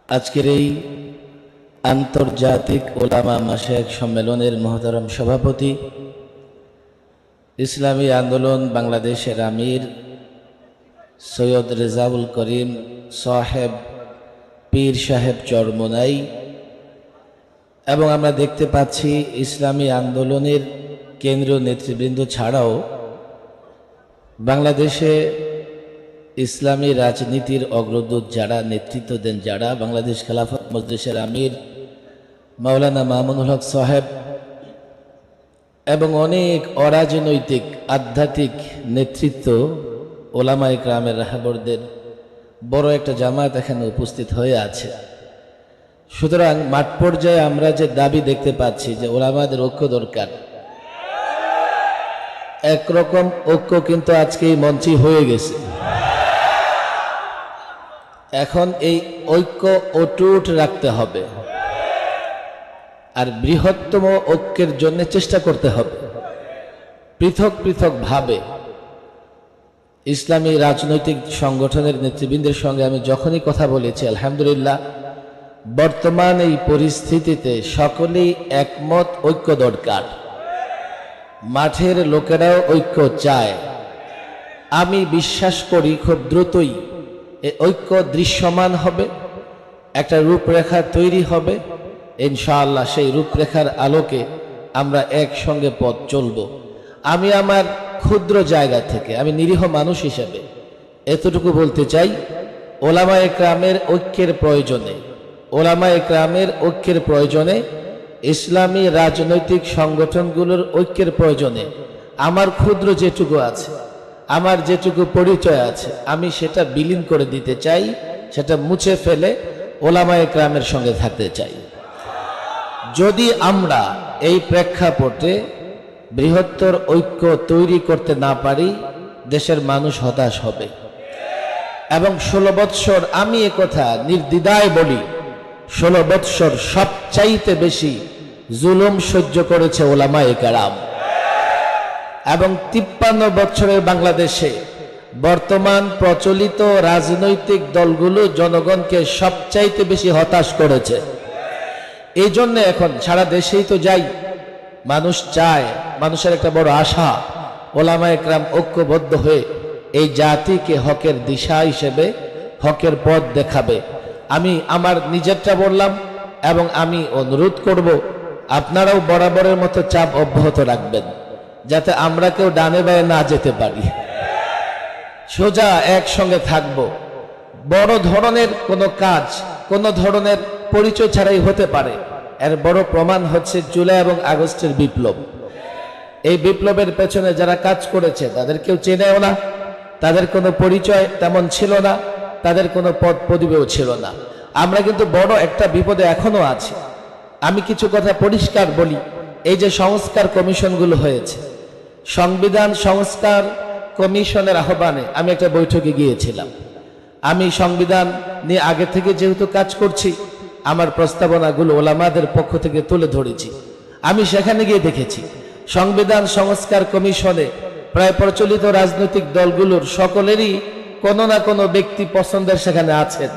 আজকের এই আন্তর্জাতিক ওলামা মাশায়েখ সম্মেলনের মহতারাম সভাপতি, ইসলামী আন্দোলন বাংলাদেশের আমির সৈয়দ রেজাউল করিম সাহেব পীর সাহেব চরমোনাই, এবং আমরা দেখতে পাচ্ছি ইসলামী আন্দোলনের কেন্দ্রীয় নেতৃবৃন্দ ছাড়াও বাংলাদেশে ইসলামী রাজনীতির অগ্রদূত যারা, নেতৃত্ব দেন যারা, বাংলাদেশ খেলাফত মজলিসের আমির মাওলানা মামুনুল হক সাহেব এবং অনেক অরাজনৈতিক আধ্যাত্মিক নেতৃত্ব ওলামায়ে কেরামের রাহবরদের বড় একটা জামাত এখানে উপস্থিত হয়ে আছে। সুতরাং মাঠ পর্যায়ে আমরা যে দাবি দেখতে পাচ্ছি যে ওলামাদের ঐক্য দরকার, একরকম ঐক্য কিন্তু আজকে এই মঞ্চে হয়ে গেছে। এখন এই ঐক্য অটুট রাখতে হবে আর বৃহত্তম ঐক্যের জন্য চেষ্টা করতে হবে। পৃথক পৃথক ভাবে ইসলামী রাজনৈতিক সংগঠনের নেতৃবৃন্দের সঙ্গে আমি যখনই কথা বলেছি, আলহামদুলিল্লাহ বর্তমান এই পরিস্থিতিতে সকলেই একমত, ঐক্য দরকার। মাঠের লোকেরাও ঐক্য চায়। আমি বিশ্বাস করি খুব দ্রুতই এই ঐক্য দৃশ্যমান হবে, একটা রূপরেখা তৈরি হবে। ইনশাআল্লাহ সেই রূপরেখার আলোকে আমরা একসঙ্গে পথ চলব। আমি আমার ক্ষুদ্র জায়গা থেকে, আমি নিরীহ মানুষ হিসেবে এতটুকু বলতে চাই, ওলামায়ে কেরামের ঐক্যের প্রয়োজনে, ওলামায়ে কেরামের ঐক্যের প্রয়োজনে, ইসলামী রাজনৈতিক সংগঠনগুলোর ঐক্যের প্রয়োজনে আমার ক্ষুদ্র যেটুকু আছে, আমার যেটুকু পরিচয় আছে, আমি সেটা বিলীন করে দিতে চাই, সেটা মুছে ফেলে ওলামায়ে কেরামের সঙ্গে থাকতে চাই। যদি আমরা এই প্রেক্ষাপটে বৃহত্তর ঐক্য তৈরি করতে না পারি, দেশের মানুষ হতাশ হবে। এবং 16 বৎসর, আমি একথা নির্দ্বিধায় বলি, 16 বৎসর সবচাইতে বেশি জুলুম সহ্য করেছে ওলামায়ে কেরাম। এবং 53 বছরের বাংলাদেশে বর্তমান প্রচলিত রাজনৈতিক দলগুলো জনগণকে সবচাইতে বেশি হতাশ করেছে। এই জন্য এখন সারা দেশেই তো যাই, মানুষ চায়, মানুষের একটা বড় আশা, ওলামায়ে কেরাম ঐক্যবদ্ধ হয়ে এই জাতিকে হকের দিশা হিসেবে হকের পথ দেখাবে। আমি আমার নিজেরটা বললাম এবং আমি অনুরোধ করব আপনারাও বরাবরের মতো চাপ অব্যাহত রাখবেন, যাতে আমরা কেউ ডানে বায়ে না যেতে পারি। সোজা একসঙ্গে থাকব। বড় ধরনের কোনো কাজ কোনো ধরনের পরিচয় ছাড়াই হতে পারে। এর বড় প্রমাণ হচ্ছে জুলাই এবং আগস্টের বিপ্লব। এই বিপ্লবের পেছনে যারা কাজ করেছে তাদের কেউ চেনেও না, তাদের কোনো পরিচয় তেমন ছিল না, তাদের কোনো পদ পদবিও ছিল না। আমরা কিন্তু বড় একটা বিপদে এখনো আছি। আমি কিছু কথা পরিষ্কার বলি, এই যে সংস্কার কমিশনগুলো হয়েছে, সংবিধান সংস্কার কমিশনের আহ্বানে আমি একটা বৈঠকে গিয়েছিলাম। আমি সংবিধান নিয়ে আগে থেকে যেহেতু কাজ করছি, আমার প্রস্তাবনাগুলো ওলামাদের পক্ষ থেকে তুলে ধরেছি। আমি সেখানে গিয়ে দেখেছি সংবিধান সংস্কার কমিশনে প্রায় প্রচলিত রাজনৈতিক দলগুলোর সকলেরই কোনো না কোনো ব্যক্তি পছন্দের সেখানে আছেন,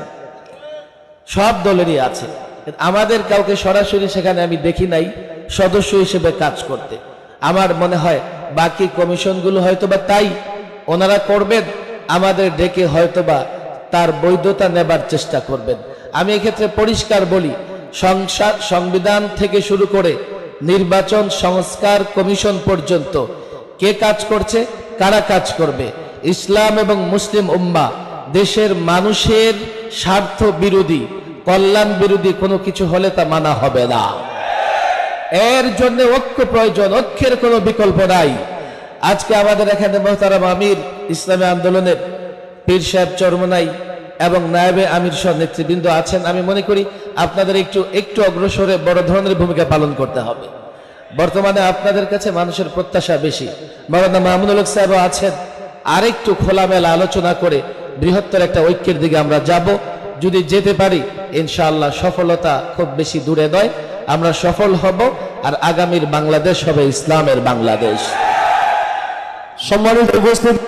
সব দলেরই আছে। আমাদের কাউকে সরাসরি সেখানে আমি দেখি নাই সদস্য হিসেবে কাজ করতে। আমার মনে হয় বাকি কমিশনগুলো হয়তোবা তাই ওনারা করবেন, আমাদের ডেকে হয়তোবা তার বৈধতা নেবার চেষ্টা করবেন। আমি এক্ষেত্রে পরিষ্কার বলি, সংবিধান থেকে শুরু করে নির্বাচন সংস্কার কমিশন পর্যন্ত কে কাজ করছে, কারা কাজ করবে, ইসলাম এবং মুসলিম উম্মাহ দেশের মানুষের স্বার্থ বিরোধী, কল্যাণ বিরোধী কোনো কিছু হলে তা মানা হবে না। এর জন্য ঐক্য প্রয়োজন, ঐক্যের কোনো বিকল্প নাই। আজকে আমাদের এখানে মোহতারাম আমির ইসলামী আন্দোলনের পীর সাহেব চরমোনাই এবং নায়েবে আমির সহ নেতৃবৃন্দ আছেন। আমি মনে করি আপনাদের একটু অগ্রসরে বড় ধরনের ভূমিকা পালন করতে হবে। বর্তমানে আপনাদের কাছে মানুষের প্রত্যাশা বেশি। মাওলানা মামুনুল হক সাহেব আছেন, আরেকটু খোলামেলা আলোচনা করে বৃহত্তর একটা ঐক্যের দিকে আমরা যাব। যদি যেতে পারি ইনশাআল্লাহ সফলতা খুব বেশি দূরে নয়, আমরা সফল হব। আর আগামীর বাংলাদেশ হবে ইসলামের বাংলাদেশ। সম্মানিত উপস্থিতি।